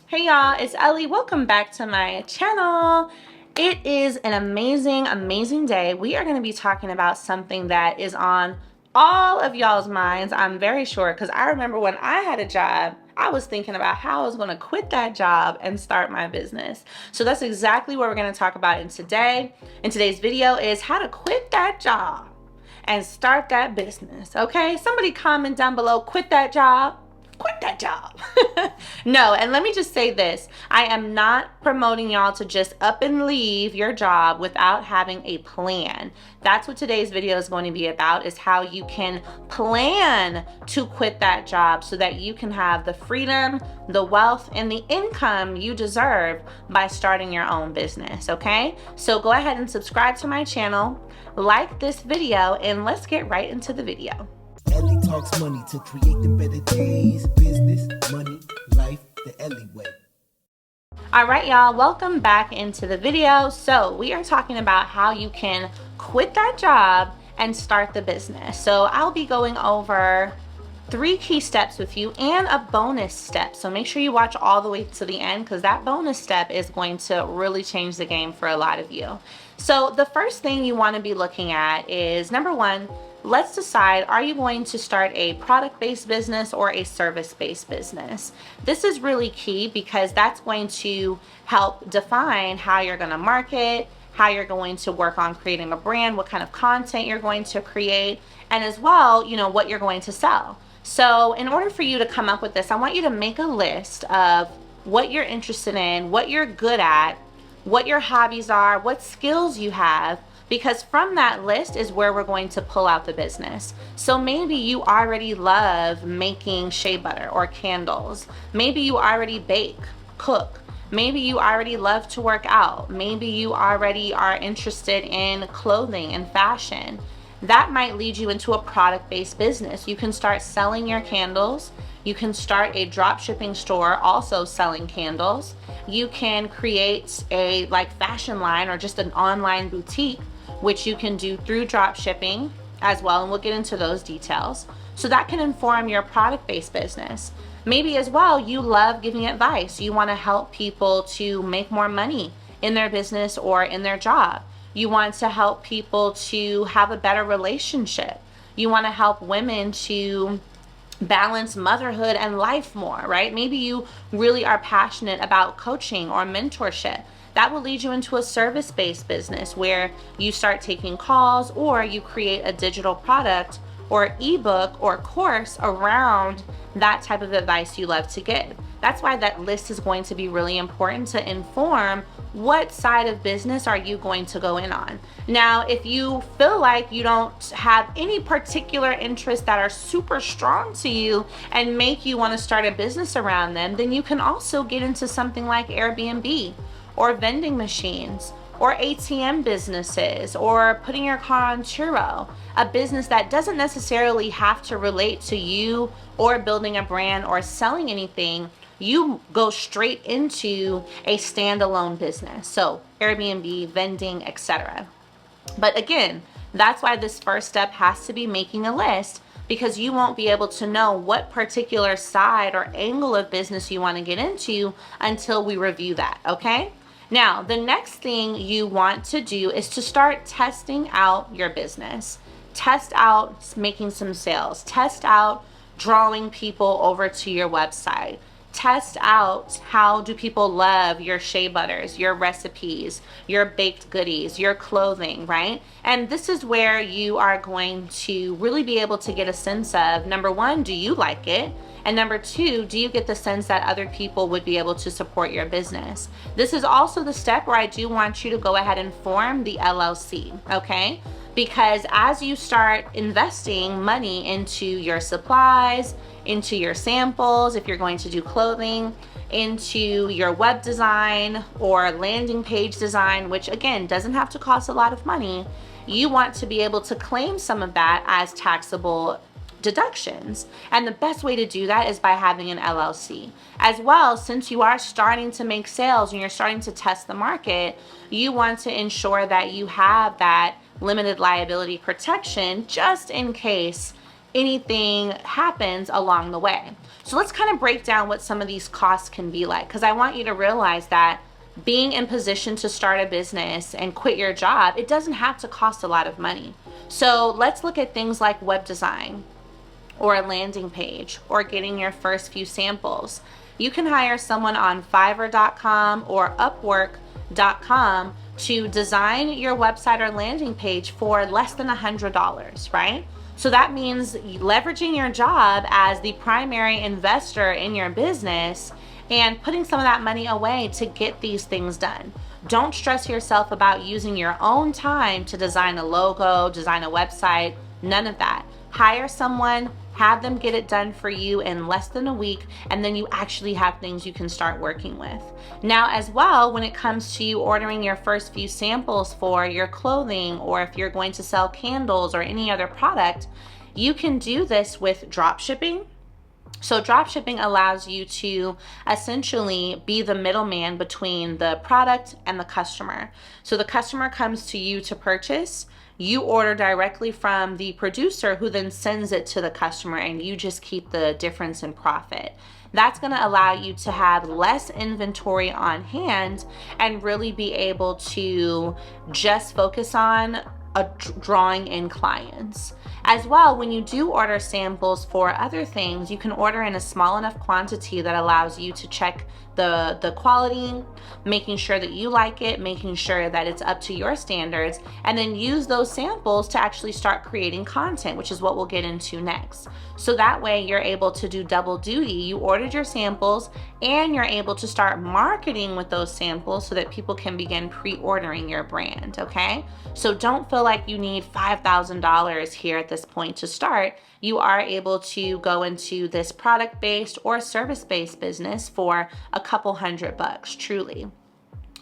Hey y'all, it's Ellie. Welcome back to my channel. It is an amazing day. We are going to be talking about something that is on all of y'all's minds, I'm very sure, because I remember when I had a job, I was thinking about how I was going to quit that job and start my business. So that's exactly what we're going to talk about in today's video is how to quit that job and start that business. Okay, somebody comment down below, quit that job. No, and let me just say this. I am not promoting y'all to just up and leave your job without having a plan. That's what today's video is going to be about, is how you can plan to quit that job so that you can have the freedom, the wealth, and the income you deserve by starting your own business, okay? So go ahead and subscribe to my channel, like this video, and let's get right into the video. Ellie talks money to create the better days. Business, money, life, the Ellie way. All right, y'all, welcome back into the video. So we are talking about how you can quit that job and start the business. So I'll be going over 3 key steps with you and a bonus step. So make sure you watch all the way to the end, because that bonus step is going to really change the game for a lot of you. So the first thing you want to be looking at is, number 1, let's decide, are you going to start a product-based business or a service-based business? This is really key because that's going to help define how you're going to market, how you're going to work on creating a brand, what kind of content you're going to create, and as well, what you're going to sell. So in order for you to come up with this, I want you to make a list of what you're interested in, what you're good at, what your hobbies are, what skills you have, because from that list is where we're going to pull out the business. So maybe you already love making shea butter or candles. Maybe you already bake, cook. Maybe you already love to work out. Maybe you already are interested in clothing and fashion. That might lead you into a product-based business. You can start selling your candles. You can start a drop shipping store also selling candles. You can create a fashion line or just an online boutique, which you can do through drop shipping as well, and we'll get into those details. So that can inform your product-based business. Maybe as well, you love giving advice. You want to help people to make more money in their business or in their job. You want to help people to have a better relationship. You want to help women to balance motherhood and life more, right? Maybe you really are passionate about coaching or mentorship. That will lead you into a service-based business where you start taking calls, or you create a digital product or ebook or course around that type of advice you love to give. That's why that list is going to be really important to inform what side of business are you going to go in on. Now, if you feel like you don't have any particular interests that are super strong to you and make you want to start a business around them, then you can also get into something like Airbnb or vending machines or ATM businesses or putting your car on Turo, a business that doesn't necessarily have to relate to you or building a brand or selling anything. You go straight into a standalone business. So Airbnb, vending, etc. But again, that's why this first step has to be making a list, because you won't be able to know what particular side or angle of business you want to get into until we review that, okay? Now, the next thing you want to do is to start testing out your business. Test out making some sales. Test out drawing people over to your website. Test out how do people love your shea butters, your recipes, your baked goodies, your clothing, right? And this is where you are going to really be able to get a sense of, number 1, do you like it? And number 2, do you get the sense that other people would be able to support your business? This is also the step where I do want you to go ahead and form the LLC, okay? Because as you start investing money into your supplies, into your samples, if you're going to do clothing, into your web design or landing page design, which again doesn't have to cost a lot of money, you want to be able to claim some of that as taxable deductions. And the best way to do that is by having an LLC. As well, since you are starting to make sales and you're starting to test the market, you want to ensure that you have that limited liability protection just in case anything happens along the way. So let's kind of break down what some of these costs can be like, because I want you to realize that being in position to start a business and quit your job, it doesn't have to cost a lot of money. So let's look at things like web design or a landing page or getting your first few samples. You can hire someone on Fiverr.com or Upwork.com to design your website or landing page for less than $100, right? So that means leveraging your job as the primary investor in your business and putting some of that money away to get these things done. Don't stress yourself about using your own time to design a logo, design a website, none of that. Hire someone, have them get it done for you in less than a week, and then you actually have things you can start working with. Now, as well, when it comes to you ordering your first few samples for your clothing, or if you're going to sell candles or any other product, you can do this with drop shipping. So drop shipping allows you to essentially be the middleman between the product and the customer. So the customer comes to you to purchase, you order directly from the producer who then sends it to the customer, and you just keep the difference in profit. That's going to allow you to have less inventory on hand and really be able to just focus on drawing in clients. As well, when you do order samples for other things, you can order in a small enough quantity that allows you to check the quality, making sure that you like it, making sure that it's up to your standards, and then use those samples to actually start creating content, which is what we'll get into next. So that way you're able to do double duty. You ordered your samples and you're able to start marketing with those samples so that people can begin pre-ordering your brand, okay? So don't feel like you need $5,000 here at this point to start. You are able to go into this product-based or service-based business for a couple $100, truly.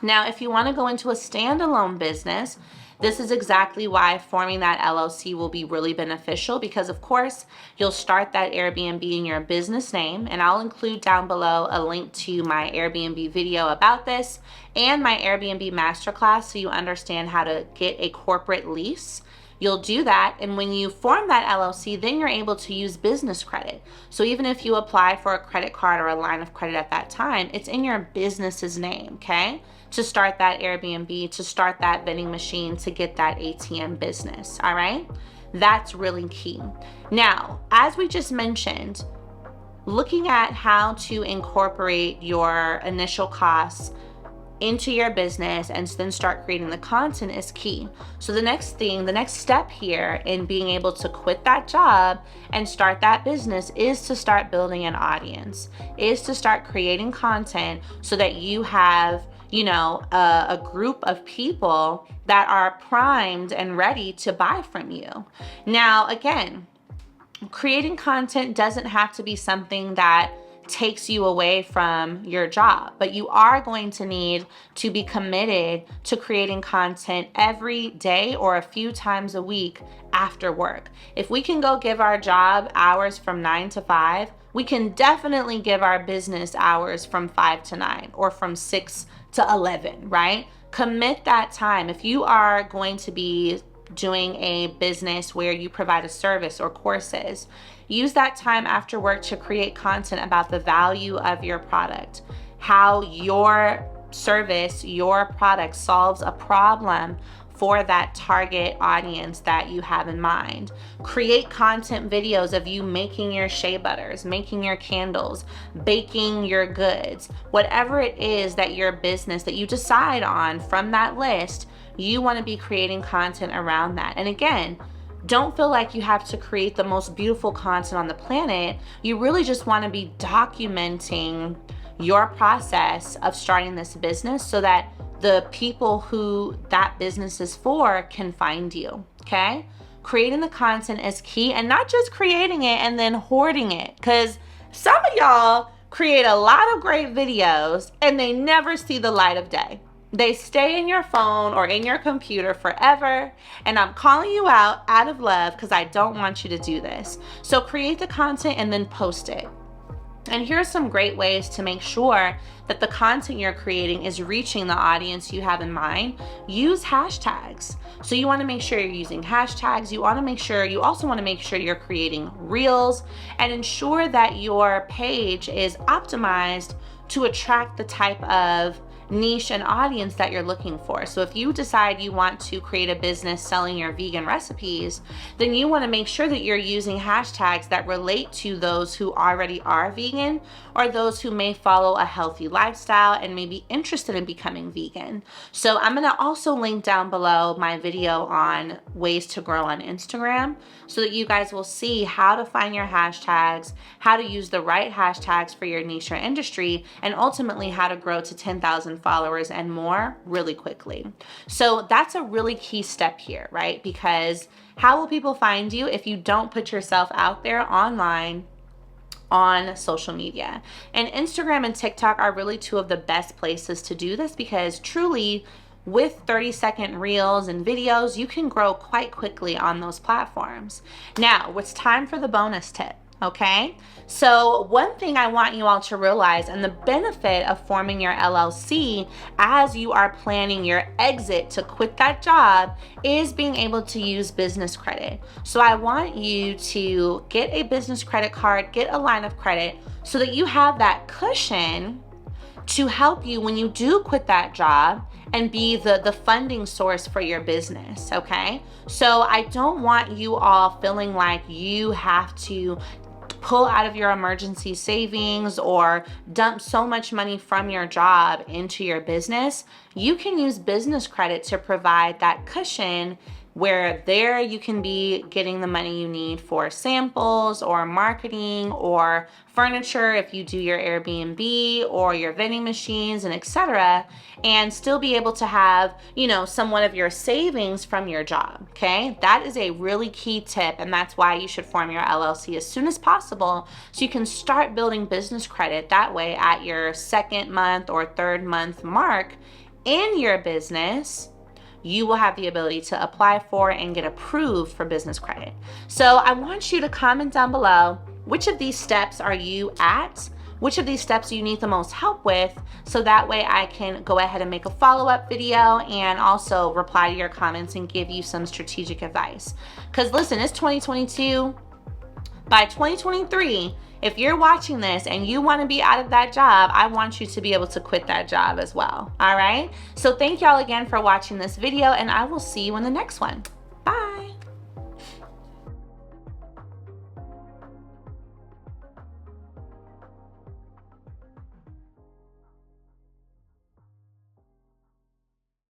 Now, if you want to go into a standalone business, this is exactly why forming that LLC will be really beneficial, because of course you'll start that Airbnb in your business name, and I'll include down below a link to my Airbnb video about this and my Airbnb Masterclass so you understand how to get a corporate lease. You'll do that, and when you form that LLC, then you're able to use business credit. So even if you apply for a credit card or a line of credit at that time, it's in your business's name, okay? To start that Airbnb, to start that vending machine, to get that ATM business, all right? That's really key. Now, as we just mentioned, looking at how to incorporate your initial costs into your business and then start creating the content is key. So the next step here in being able to quit that job and start that business is to start building an audience, is to start creating content so that you have, a group of people that are primed and ready to buy from you. Now, again, creating content doesn't have to be something that takes you away from your job, but you are going to need to be committed to creating content every day or a few times a week after work. If we can go give our job hours from 9 to 5, we can definitely give our business hours from 5 to 9 or from 6 to 11, right? Commit that time. If you are going to be doing a business where you provide a service or courses, use that time after work to create content about the value of your product, how your service, your product solves a problem for that target audience that you have in mind. Create content videos of you making your shea butters, making your candles, baking your goods, whatever it is that your business that you decide on from that list, you want to be creating content around that. And again, don't feel like you have to create the most beautiful content on the planet. You really just want to be documenting your process of starting this business so that the people who that business is for can find you, okay? Creating the content is key, and not just creating it and then hoarding it, because some of y'all create a lot of great videos and they never see the light of day. They stay in your phone or in your computer forever, and I'm calling you out of love because I don't want you to do this. So create the content and then post it. And here are some great ways to make sure that the content you're creating is reaching the audience you have in mind. Use hashtags. So you want to make sure you're using hashtags. You also want to make sure you're creating reels, and ensure that your page is optimized to attract the type of niche and audience that you're looking for. So if you decide you want to create a business selling your vegan recipes, then you want to make sure that you're using hashtags that relate to those who already are vegan, or those who may follow a healthy lifestyle and may be interested in becoming vegan. So I'm going to also link down below my video on ways to grow on Instagram, so that you guys will see how to find your hashtags, how to use the right hashtags for your niche or industry, and ultimately how to grow to 10,000 followers and more really quickly. So that's a really key step here, right? Because how will people find you if you don't put yourself out there online on social media? And Instagram and TikTok are really two of the best places to do this, because truly, with 30-second reels and videos, you can grow quite quickly on those platforms. Now, it's time for the bonus tip. Okay, so one thing I want you all to realize, and the benefit of forming your LLC as you are planning your exit to quit that job, is being able to use business credit. So I want you to get a business credit card, get a line of credit, so that you have that cushion to help you when you do quit that job and be the funding source for your business, okay? So I don't want you all feeling like you have to pull out of your emergency savings or dump so much money from your job into your business. You can use business credit to provide that cushion, where there you can be getting the money you need for samples or marketing or furniture if you do your Airbnb or your vending machines and etc., and still be able to have, somewhat of your savings from your job, okay? That is a really key tip, and that's why you should form your LLC as soon as possible, so you can start building business credit. That way, at your second month or third month mark in your business, you will have the ability to apply for and get approved for business credit. So I want you to comment down below, which of these steps are you at? Which of these steps do you need the most help with? So that way I can go ahead and make a follow-up video and also reply to your comments and give you some strategic advice. Because listen, it's 2022. By 2023, if you're watching this and you want to be out of that job, I want you to be able to quit that job as well. All right? So thank y'all again for watching this video, and I will see you in the next one.